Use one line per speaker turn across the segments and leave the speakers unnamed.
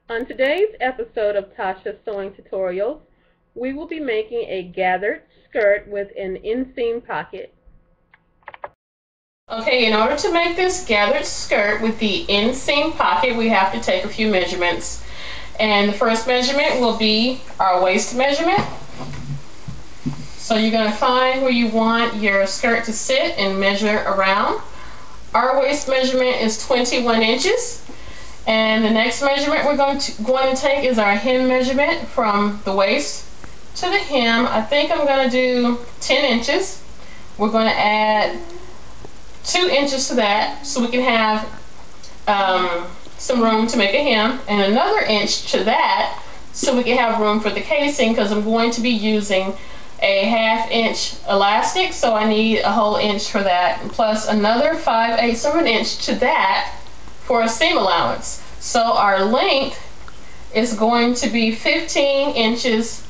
On today's episode of Tasha Sewing Tutorials, we will be making a gathered skirt with an inseam pocket.
Okay, in order to make this gathered skirt with the inseam pocket, we have to take a few measurements. And the first measurement will be our waist measurement. So you're going to find where you want your skirt to sit and measure around. Our waist measurement is 21 inches. And the next measurement we're going to take is our hem measurement from the waist to the hem. I think I'm going to do 10 inches. We're going to add 2 inches to that so we can have some room to make a hem, and another inch to that so we can have room for the casing, because I'm going to be using a 1/2 inch elastic, so I need a whole inch for that, plus another 5/8 of an inch to that for a seam allowance. So our length is going to be 15 inches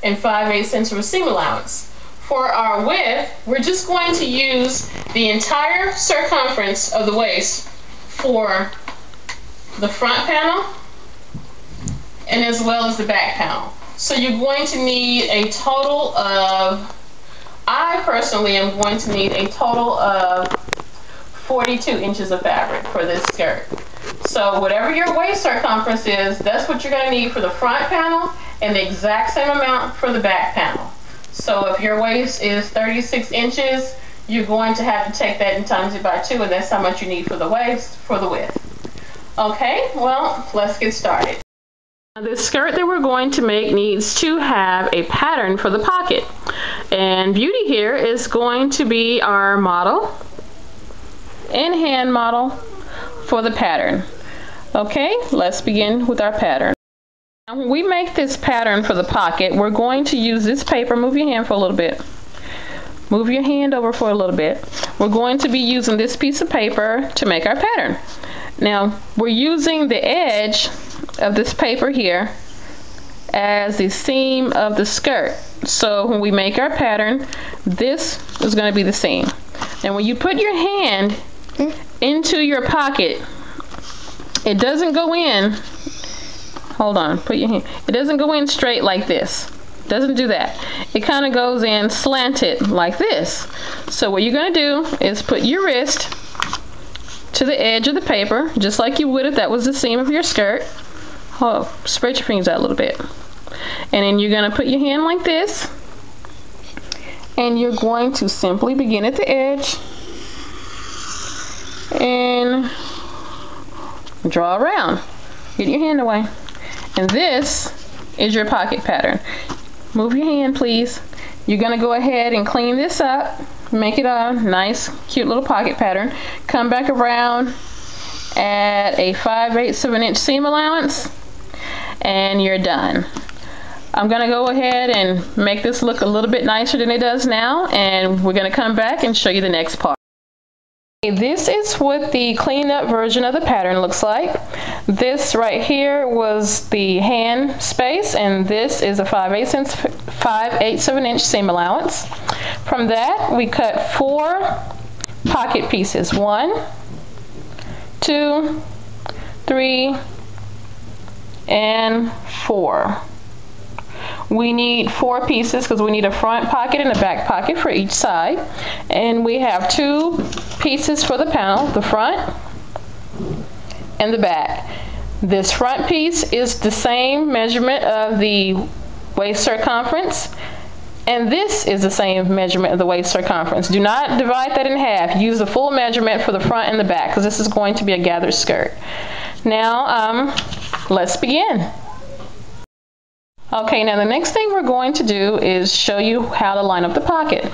and 5/8 inches for seam allowance. For our width, we're just going to use the entire circumference of the waist for the front panel and as well as the back panel. So you're going to need a total of, I personally am going to need a total of 42 inches of fabric for this skirt. So whatever your waist circumference is, that's what you're going to need for the front panel, and the exact same amount for the back panel. So if your waist is 36 inches, you're going to have to take that and times it by 2, and that's how much you need for the waist, for the width. Okay, well, let's get started. Now, this skirt that we're going to make needs to have a pattern for the pocket. And Beauty here is going to be our model, in-hand model for the pattern. Okay, let's begin with our pattern. Now, when we make this pattern for the pocket, we're going to use this paper. Move your hand for a little bit. Move your hand over for a little bit. We're going to be using this piece of paper to make our pattern. Now, we're using the edge of this paper here as the seam of the skirt. So when we make our pattern, this is going to be the seam. And when you put your hand into your pocket, it doesn't go in. Hold on, put your hand. It doesn't go in straight like this. Doesn't do that. It kind of goes in slanted like this. So what you're going to do is put your wrist to the edge of the paper, just like you would if that was the seam of your skirt. Oh, spread your fingers out a little bit. And then you're going to put your hand like this, and you're going to simply begin at the edge and draw around. Get your hand away. And this is your pocket pattern. Move your hand, please. You're going to go ahead and clean this up, make it a nice, cute little pocket pattern. Come back around at a 5/8 of an inch seam allowance, and you're done. I'm going to go ahead and make this look a little bit nicer than it does now, and we're going to come back and show you the next part. This is what the cleaned up version of the pattern looks like. This right here was the hand space, and this is a 5/8 of an inch seam allowance. From that, we cut 4 pocket pieces. 1, 2, 3, and 4. We need 4 pieces because we need a front pocket and a back pocket for each side. And we have 2 pieces for the panel, the front and the back. This front piece is the same measurement of the waist circumference, and this is the same measurement of the waist circumference. Do not divide that in half. Use the full measurement for the front and the back, because this is going to be a gathered skirt. Now, let's begin. Okay, now the next thing we're going to do is show you how to line up the pocket.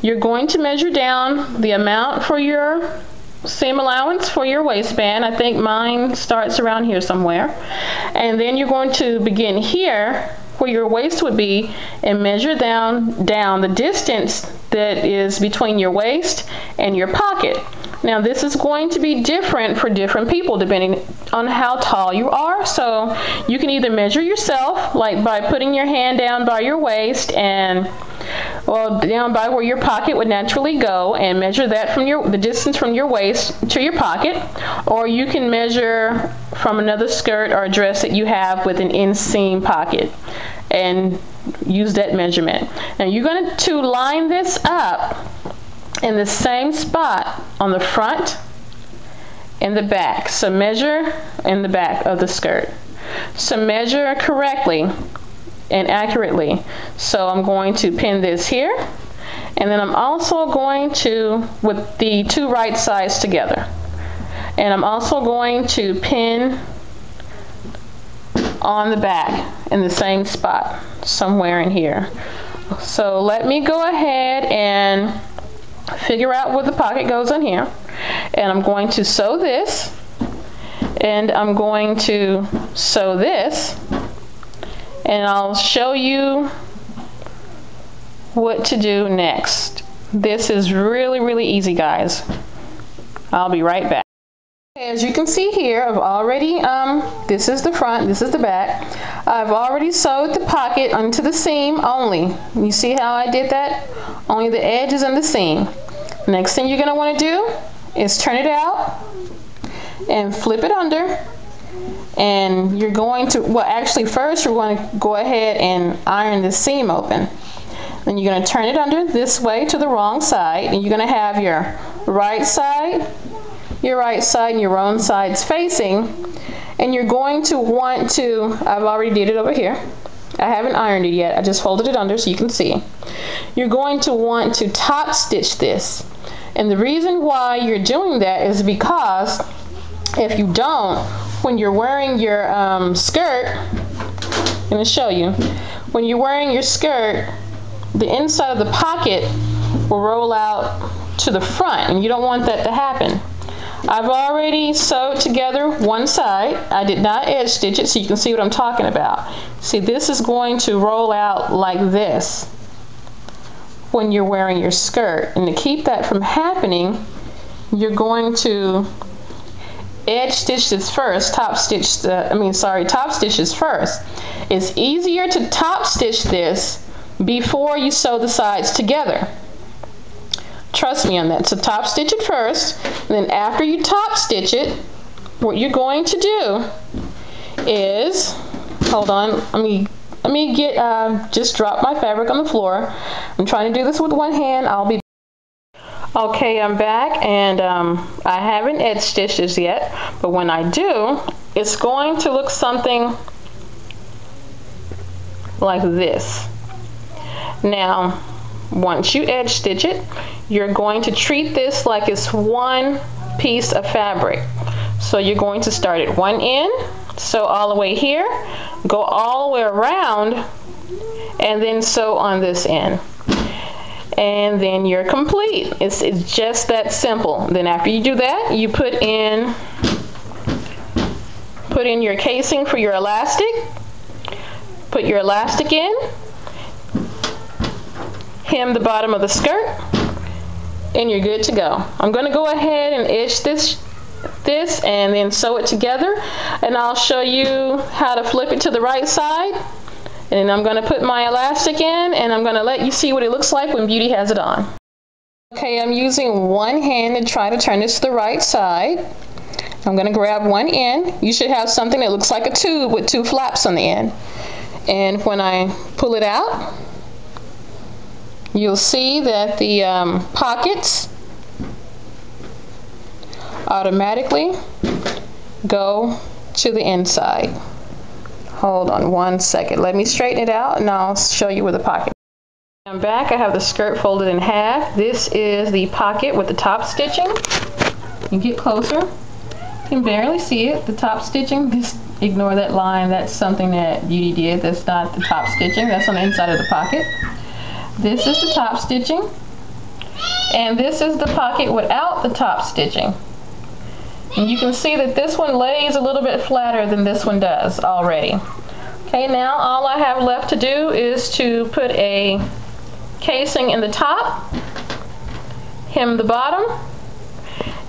You're going to measure down the amount for your seam allowance for your waistband. I think mine starts around here somewhere. And then you're going to begin here where your waist would be and measure down the distance that is between your waist and your pocket. Now this is going to be different for different people depending on how tall you are. So you can either measure yourself, like by putting your hand down by your waist and down by where your pocket would naturally go, and measure that from the distance from your waist to your pocket, or you can measure from another skirt or dress that you have with an inseam pocket and use that measurement. Now you're going to line this up in the same spot on the front and the back. So measure in the back of the skirt. So measure correctly and accurately. So I'm going to pin this here, and then I'm also going to, with the two right sides together, and I'm also going to pin on the back in the same spot somewhere in here. So let me go ahead and figure out where the pocket goes in here, and I'm going to sew this, and I'm going to sew this, and I'll show you what to do next. This is really easy, guys. I'll be right back. As you can see here, I've already, this is the front, this is the back. I've already sewed the pocket onto the seam only. You see how I did that? Only the edges and the seam. Next thing you're going to want to do is turn it out and flip it under. And you're going to, well, actually first you're going to go ahead and iron the seam open. Then you're going to turn it under this way to the wrong side, and you're going to have your right side, and your wrong sides facing. And you're going to want to, I've already did it over here. I haven't ironed it yet. I just folded it under so you can see. You're going to want to top stitch this. And the reason why you're doing that is because if you don't, when you're wearing your skirt, I'm going to show you, when you're wearing your skirt, the inside of the pocket will roll out to the front, and you don't want that to happen. I've already sewed together one side. I did not edge stitch it, so you can see what I'm talking about. See, this is going to roll out like this when you're wearing your skirt, and to keep that from happening, you're going to edge stitch this first, top stitch this first. It's easier to top stitch this before you sew the sides together. Trust me on that. So top stitch it first, and then after you top stitch it, what you're going to do is, hold on, let me get, just drop my fabric on the floor. I'm trying to do this with one hand. I'll be okay, I'm back, and I haven't edge stitched this yet, but when I do, it's going to look something like this. Now, once you edge stitch it, you're going to treat this like it's one piece of fabric. So you're going to start at one end, sew all the way here, go all the way around, and then sew on this end. And then you're complete. It's just that simple. Then after you do that, you put in your casing for your elastic. Put your elastic in. Hem the bottom of the skirt, and you're good to go. I'm going to go ahead and edge this and then sew it together, and I'll show you how to flip it to the right side. And then I'm going to put my elastic in, and I'm going to let you see what it looks like when Beauty has it on. Okay, I'm using one hand to try to turn this to the right side. I'm going to grab one end. You should have something that looks like a tube with two flaps on the end. And when I pull it out, you'll see that the pockets automatically go to the inside. Hold on one second. Let me straighten it out, and I'll show you where the pocket. I'm back. I have the skirt folded in half. This is the pocket with the top stitching. You get closer. You can barely see it. The top stitching, just ignore that line. That's something that Beauty did. That's not the top stitching. That's on the inside of the pocket. This is the top stitching. And this is the pocket without the top stitching. And you can see that this one lays a little bit flatter than this one does already. Okay, now all I have left to do is to put a casing in the top, hem the bottom,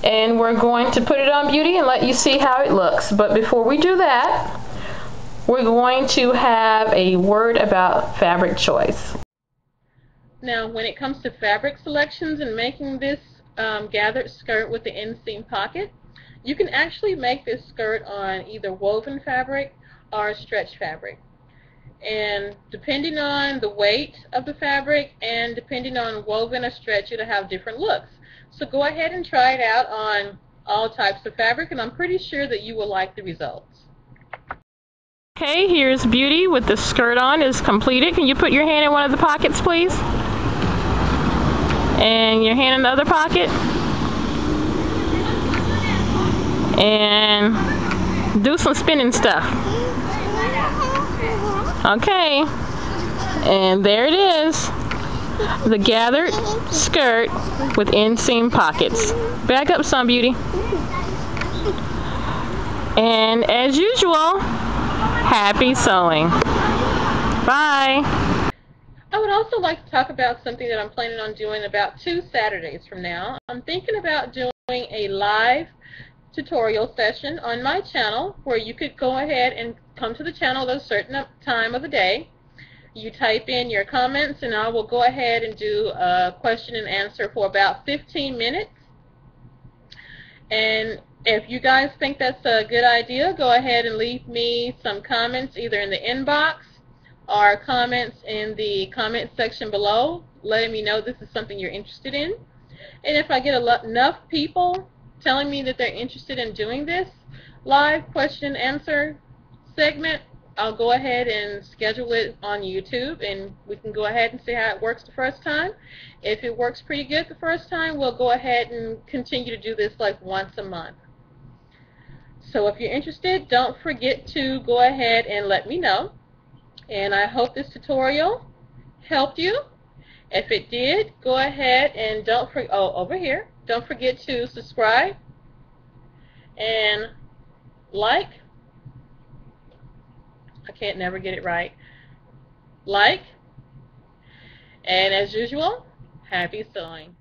And we're going to put it on Beauty and let you see how it looks. But before we do that, we're going to have a word about fabric choice.
Now, when it comes to fabric selections and making this gathered skirt with the inseam pocket, you can actually make this skirt on either woven fabric or stretch fabric. And depending on the weight of the fabric and depending on woven or stretch, it'll have different looks. So go ahead and try it out on all types of fabric, and I'm pretty sure that you will like the results.
Okay, here's Beauty with the skirt on is completed. Can you put your hand in one of the pockets, please? And your hand in the other pocket. And do some spinning stuff. Okay, and there it is, the gathered skirt with inseam pockets. Back up some, Beauty. And as usual, happy sewing. Bye.
I would also like to talk about something that I'm planning on doing about 2 Saturdays from now. I'm thinking about doing a live tutorial session on my channel where you could go ahead and come to the channel at a certain time of the day. You type in your comments and I will go ahead and do a question and answer for about 15 minutes. And if you guys think that's a good idea, go ahead and leave me some comments either in the inbox or comments in the comment section below, letting me know this is something you're interested in. And if I get enough people telling me that they're interested in doing this live question and answer segment, I'll go ahead and schedule it on YouTube, and we can go ahead and see how it works the first time. If it works pretty good the first time, we'll go ahead and continue to do this like once a month. So if you're interested, don't forget to go ahead and let me know. And I hope this tutorial helped you. If it did, go ahead and don't forget to subscribe and like. I can't never get it right. Like, and as usual, happy sewing.